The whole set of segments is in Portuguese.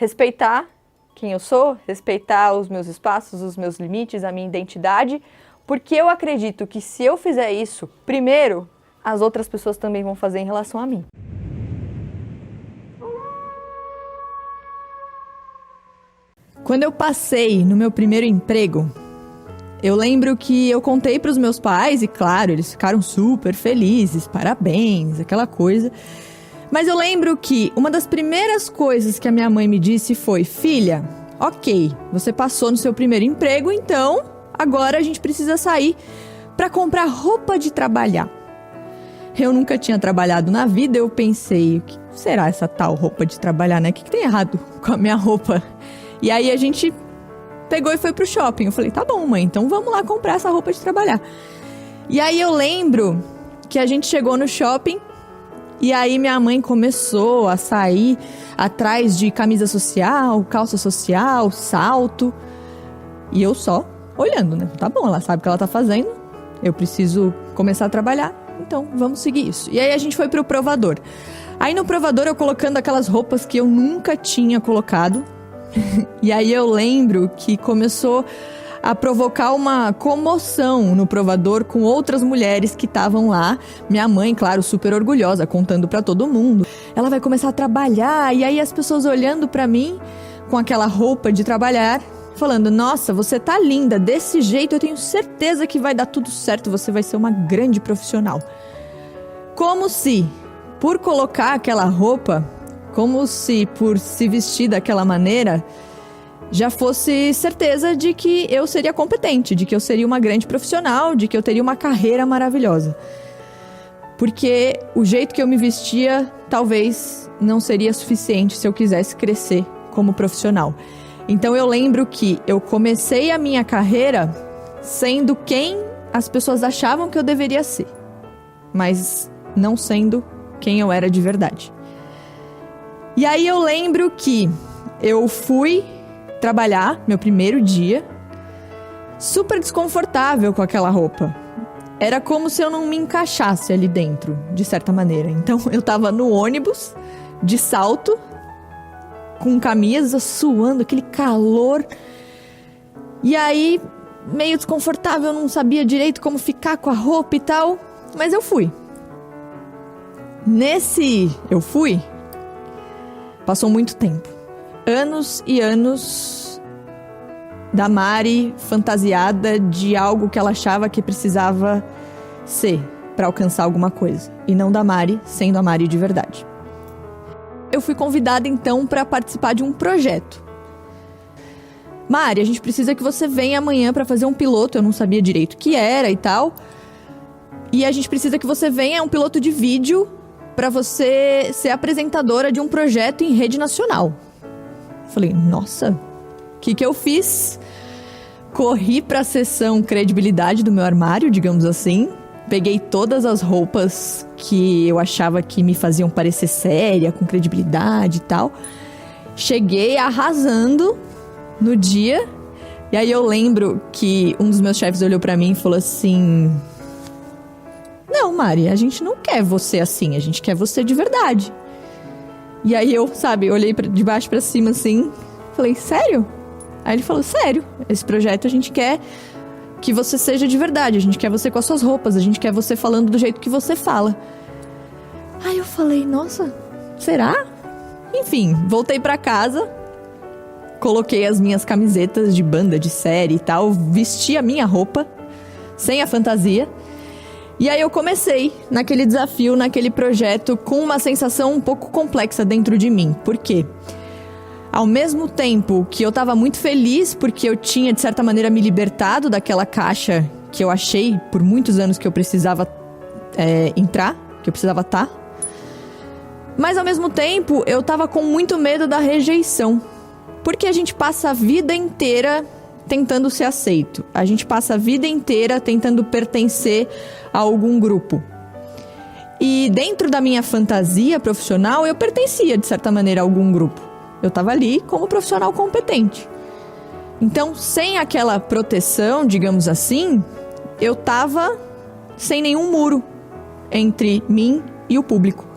respeitar quem eu sou, respeitar os meus espaços, os meus limites, a minha identidade, porque eu acredito que se eu fizer isso, primeiro, as outras pessoas também vão fazer em relação a mim. Quando eu passei no meu primeiro emprego, eu lembro que eu contei para os meus pais e, claro, eles ficaram super felizes, parabéns, aquela coisa. Mas eu lembro que uma das primeiras coisas que a minha mãe me disse foi: filha, ok, você passou no seu primeiro emprego, então agora a gente precisa sair para comprar roupa de trabalhar. Eu nunca tinha trabalhado na vida, eu pensei, o que será essa tal roupa de trabalhar, né? O que tem errado com a minha roupa? E aí a gente pegou e foi pro shopping. Eu falei, tá bom, mãe, então vamos lá comprar essa roupa de trabalhar. E aí eu lembro que a gente chegou no shopping e aí minha mãe começou a sair atrás de camisa social, calça social, salto. E eu só olhando, né? Tá bom, ela sabe o que ela tá fazendo. Eu preciso começar a trabalhar, então vamos seguir isso. E aí a gente foi pro provador. Aí no provador eu colocando aquelas roupas que eu nunca tinha colocado. E aí eu lembro que começou a provocar uma comoção no provador com outras mulheres que estavam lá. Minha mãe, claro, super orgulhosa, contando pra todo mundo. Ela vai começar a trabalhar, e aí as pessoas olhando pra mim com aquela roupa de trabalhar, falando, nossa, você tá linda, desse jeito eu tenho certeza que vai dar tudo certo, você vai ser uma grande profissional. Como se, por colocar aquela roupa, como se por se vestir daquela maneira, já fosse certeza de que eu seria competente, de que eu seria uma grande profissional, de que eu teria uma carreira maravilhosa. Porque o jeito que eu me vestia talvez não seria suficiente se eu quisesse crescer como profissional. Então eu lembro que eu comecei a minha carreira sendo quem as pessoas achavam que eu deveria ser, mas não sendo quem eu era de verdade. E aí eu lembro que eu fui trabalhar meu primeiro dia, super desconfortável com aquela roupa. Era como se eu não me encaixasse ali dentro, de certa maneira. Então eu tava no ônibus, de salto, com camisa, suando, aquele calor. E aí, meio desconfortável, eu não sabia direito como ficar com a roupa e tal, mas eu fui. Eu fui, passou muito tempo. Anos e anos da Mari fantasiada de algo que ela achava que precisava ser para alcançar alguma coisa. E não da Mari sendo a Mari de verdade. Eu fui convidada então para participar de um projeto. Mari, a gente precisa que você venha amanhã para fazer um piloto. Eu não sabia direito o que era e tal. E a gente precisa que você venha, é um piloto de vídeo, para você ser apresentadora de um projeto em rede nacional. Falei, nossa, o que eu fiz? Corri para a seção credibilidade do meu armário, digamos assim. Peguei todas as roupas que eu achava que me faziam parecer séria, com credibilidade e tal. Cheguei arrasando no dia. E aí eu lembro que um dos meus chefes olhou para mim e falou assim: não, Mari, a gente não quer você assim, a gente quer você de verdade. E aí eu, olhei de baixo pra cima assim, falei, sério? Aí ele falou, sério, esse projeto a gente quer que você seja de verdade, a gente quer você com as suas roupas, a gente quer você falando do jeito que você fala. Aí eu falei, nossa, será? Enfim, voltei pra casa, coloquei as minhas camisetas de banda, de série e tal, vesti a minha roupa, sem a fantasia. E aí eu comecei naquele desafio, naquele projeto, com uma sensação um pouco complexa dentro de mim. Por quê? Ao mesmo tempo que eu estava muito feliz porque eu tinha, de certa maneira, me libertado daquela caixa que eu achei por muitos anos que eu precisava entrar, que eu precisava estar. Mas ao mesmo tempo eu estava com muito medo da rejeição. Porque a gente passa a vida inteira tentando ser aceito. A gente passa a vida inteira tentando pertencer a algum grupo. E dentro da minha fantasia profissional, eu pertencia, de certa maneira, a algum grupo. Eu estava ali como profissional competente. Então, sem aquela proteção, digamos assim, eu estava sem nenhum muro entre mim e o público.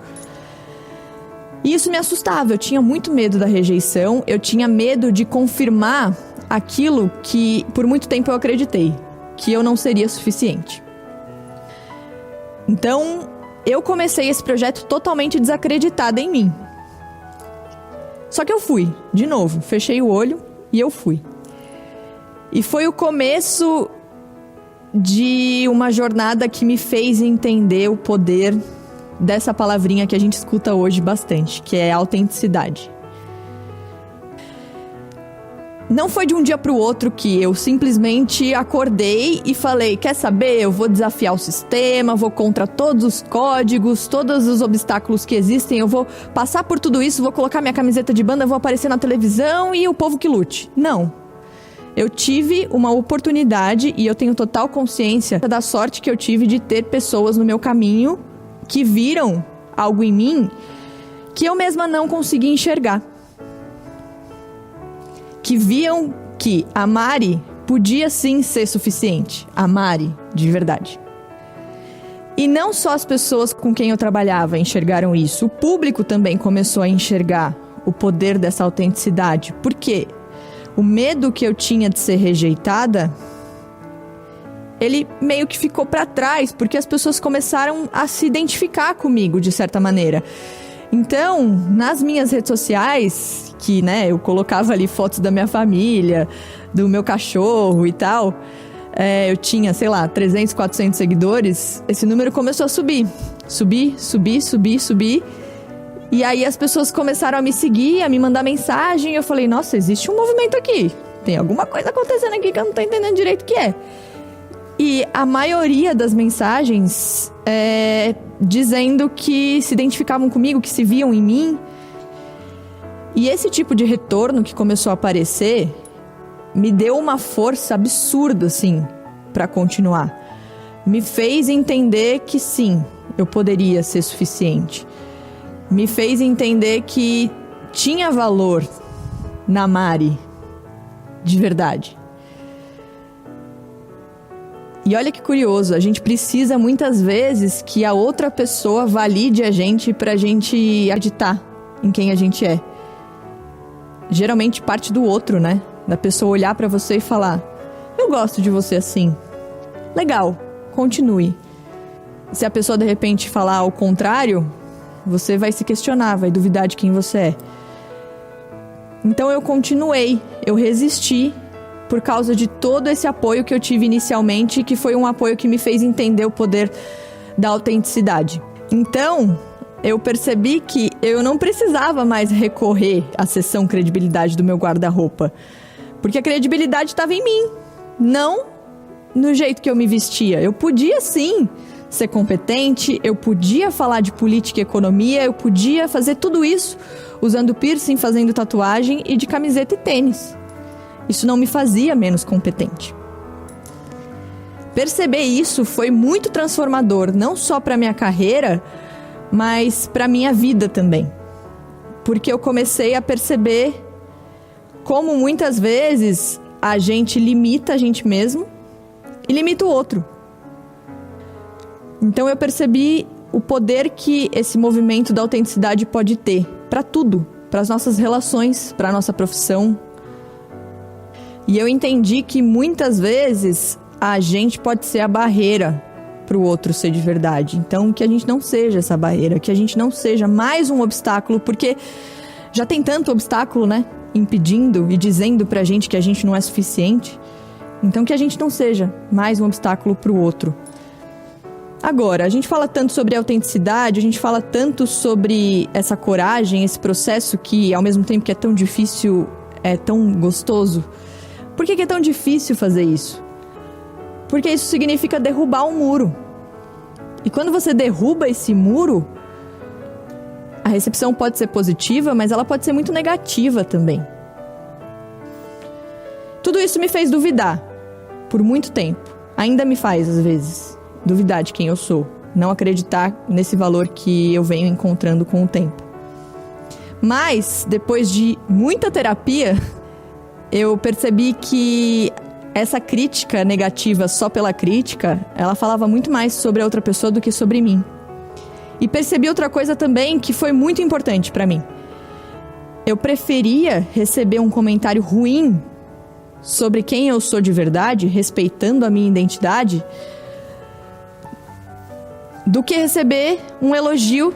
E isso me assustava, eu tinha muito medo da rejeição, eu tinha medo de confirmar aquilo que por muito tempo eu acreditei, que eu não seria suficiente. Então, eu comecei esse projeto totalmente desacreditada em mim. Só que eu fui, de novo, fechei o olho e eu fui. E foi o começo de uma jornada que me fez entender o poder dessa palavrinha que a gente escuta hoje bastante, que é autenticidade. Não foi de um dia para o outro que eu simplesmente acordei e falei, quer saber, eu vou desafiar o sistema, vou contra todos os códigos, todos os obstáculos que existem, eu vou passar por tudo isso, vou colocar minha camiseta de banda, vou aparecer na televisão e o povo que lute. Não. Eu tive uma oportunidade e eu tenho total consciência da sorte que eu tive de ter pessoas no meu caminho que viram algo em mim que eu mesma não consegui enxergar. Que viam que a Mari podia sim ser suficiente. A Mari, de verdade. E não só as pessoas com quem eu trabalhava enxergaram isso. O público também começou a enxergar o poder dessa autenticidade. Por quê? O medo que eu tinha de ser rejeitada, ele meio que ficou para trás, porque as pessoas começaram a se identificar comigo, de certa maneira. Então, nas minhas redes sociais, que, eu colocava ali fotos da minha família, do meu cachorro e tal, eu tinha, 300, 400 seguidores, esse número começou a subir. Subir. E aí as pessoas começaram a me seguir, a me mandar mensagem, e eu falei, nossa, existe um movimento aqui. Tem alguma coisa acontecendo aqui que eu não tô entendendo direito o que é. E a maioria das mensagens dizendo que se identificavam comigo, que se viam em mim. E esse tipo de retorno que começou a aparecer me deu uma força absurda, assim, para continuar. Me fez entender que sim, eu poderia ser suficiente. Me fez entender que tinha valor na Mari, de verdade. E olha que curioso, a gente precisa muitas vezes que a outra pessoa valide a gente pra gente acreditar em quem a gente é. Geralmente parte do outro, né? Da pessoa olhar pra você e falar, eu gosto de você assim. Legal, continue. Se a pessoa de repente falar o contrário, você vai se questionar, vai duvidar de quem você é. Então eu continuei, eu resisti por causa de todo esse apoio que eu tive inicialmente, que foi um apoio que me fez entender o poder da autenticidade. Então, eu percebi que eu não precisava mais recorrer à seção credibilidade do meu guarda-roupa, porque a credibilidade estava em mim, não no jeito que eu me vestia. Eu podia sim ser competente, eu podia falar de política e economia, eu podia fazer tudo isso usando piercing, fazendo tatuagem e de camiseta e tênis. Isso não me fazia menos competente. Perceber isso foi muito transformador, não só para minha carreira, mas para minha vida também. Porque eu comecei a perceber como muitas vezes a gente limita a gente mesmo e limita o outro. Então eu percebi o poder que esse movimento da autenticidade pode ter para tudo, para as nossas relações, para a nossa profissão. E eu entendi que muitas vezes a gente pode ser a barreira para o outro ser de verdade. Então que a gente não seja essa barreira, que a gente não seja mais um obstáculo, porque já tem tanto obstáculo, né? Impedindo e dizendo pra gente que a gente não é suficiente. Então que a gente não seja mais um obstáculo para o outro. Agora, a gente fala tanto sobre autenticidade, a gente fala tanto sobre essa coragem, esse processo que ao mesmo tempo que é tão difícil, é tão gostoso. Por que é tão difícil fazer isso? Porque isso significa derrubar um muro. E quando você derruba esse muro, a recepção pode ser positiva, mas ela pode ser muito negativa também. Tudo isso me fez duvidar por muito tempo. Ainda me faz, às vezes, duvidar de quem eu sou. Não acreditar nesse valor que eu venho encontrando com o tempo. Mas, depois de muita terapia, eu percebi que essa crítica negativa só pela crítica, ela falava muito mais sobre a outra pessoa do que sobre mim. E percebi outra coisa também que foi muito importante pra mim. Eu preferia receber um comentário ruim sobre quem eu sou de verdade, respeitando a minha identidade, do que receber um elogio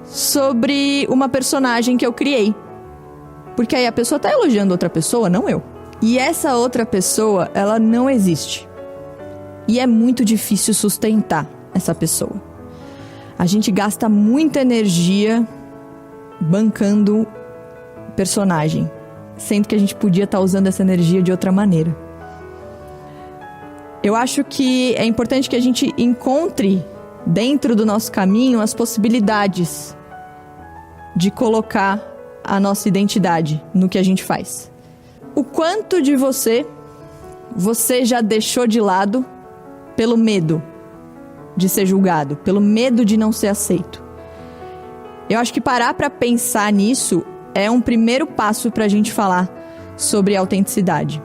sobre uma personagem que eu criei. Porque aí a pessoa tá elogiando outra pessoa, não eu. E essa outra pessoa, ela não existe. E é muito difícil sustentar essa pessoa. A gente gasta muita energia bancando personagem, sendo que a gente podia estar usando essa energia de outra maneira. Eu acho que é importante que a gente encontre dentro do nosso caminho as possibilidades de colocar a nossa identidade no que a gente faz. O quanto de você já deixou de lado pelo medo de ser julgado, pelo medo de não ser aceito? Eu acho que parar para pensar nisso é um primeiro passo para a gente falar sobre autenticidade.